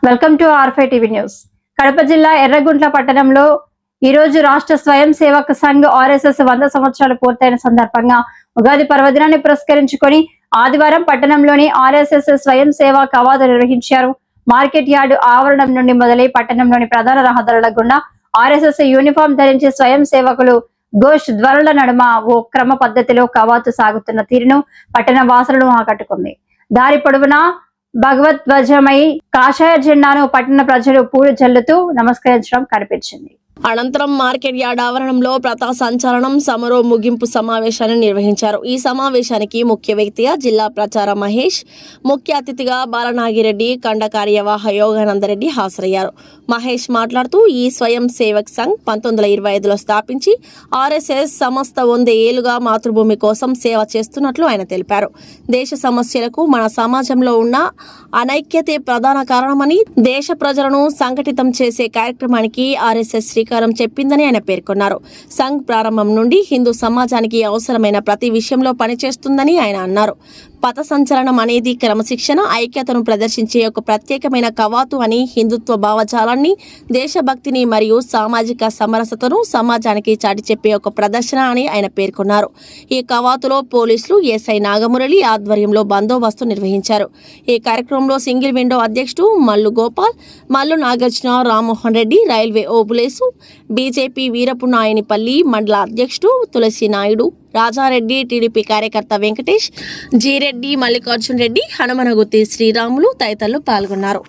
Welcome to R five TV news. Kadapa జిల్లా ఎర్రగుంట్ల పట్టణంలో ఈ రోజు రాష్ట్ర స్వయం సేవక్ సంఘ్ ఆర్ఎస్ఎస్ 100 సంవత్సరాలు పూర్తయిన సందర్భంగా ఉగాది పర్వదినాన్ని పురస్కరించుకొని ఆదివారం పట్టణంలోని ఆర్ఎస్ఎస్ స్వయం సేవా కవాతు నిర్వహించారు. మార్కెట్ యార్డు ఆవరణం నుండి మొదలై పట్టణంలోని ప్రధాన రహదారుల గుండా ఆర్ఎస్ఎస్ యూనిఫామ్ ధరించి స్వయం సేవకులు ఘోష్ ధ్వనుల నడుమ ఓ క్రమ పద్ధతిలో కవాతు సాగుతున్న తీరును పట్టణ వాసులను ఆకట్టుకుంది. దారి పొడవునా భగవద్ధ్వజమై కాషాయ జెండాను పట్టణ ప్రజలు పూలు జల్లుతూ నమస్కరించడం కనిపించింది. అనంతరం మార్కెట్ యార్డ్ ఆవరణంలో ప్రతా సంచలనం సమరో ముగింపు సమావేశాన్ని నిర్వహించారు. ఈ సమావేశానికి ముఖ్య వ్యక్తిగా జిల్లా ప్రచార మహేష్, ముఖ్య అతిథిగా బాలనాగిరెడ్డి, ఖండ కార్యవాహ యోగానందరెడ్డి హాజరయ్యారు. మహేష్ మాట్లాడుతూ ఈ స్వయం సేవక్ సంఘ్ 1925లో స్థాపించి ఆర్ఎస్ఎస్ సంస్థ 100 ఏళ్లుగా మాతృభూమి కోసం సేవ చేస్తున్నట్లు ఆయన తెలిపారు. దేశ సమస్యలకు మన సమాజంలో ఉన్న అనైక్యతే ప్రధాన కారణమని, దేశ ప్రజలను సంఘటితం చేసే కార్యక్రమానికి ఆర్ఎస్ఎస్ శ్రీకారం చెప్పిందని ఆయన పేర్కొన్నారు. సంఘ్ ప్రారంభం నుండి హిందూ సమాజానికి అవసరమైన ప్రతి విషయంలో పనిచేస్తుందని ఆయన అన్నారు. పథ సంచలనం అనేది క్రమశిక్షణ, ఐక్యతను ప్రదర్శించే ఒక ప్రత్యేకమైన కవాతు అని, హిందుత్వ భావజాలాన్ని, దేశభక్తిని మరియు సామాజిక సమరసతను సమాజానికి చాటి చెప్పే ఒక ప్రదర్శన అని ఆయన పేర్కొన్నారు. ఈ కవాతులో పోలీసులు ఎస్ఐ నాగమురళి ఆధ్వర్యంలో బందోబస్తు నిర్వహించారు. ఈ కార్యక్రమంలో సింగిల్ విండో అధ్యక్షుడు మల్లు గోపాల్, మల్లు నాగార్జున, రామ్మోహన్ రెడ్డి, రైల్వే ఓబులేసు, బీజేపీ వీరపు నాయనిపల్లి మండల అధ్యక్షుడు తులసి నాయుడు, రాజారెడ్డి, టీడీపీ కార్యకర్త వెంకటేష్, జీరెడ్డి, మల్లికార్జున్ రెడ్డి, హనుమనగుత్తి శ్రీరాములు తదితరులు పాల్గొన్నారు.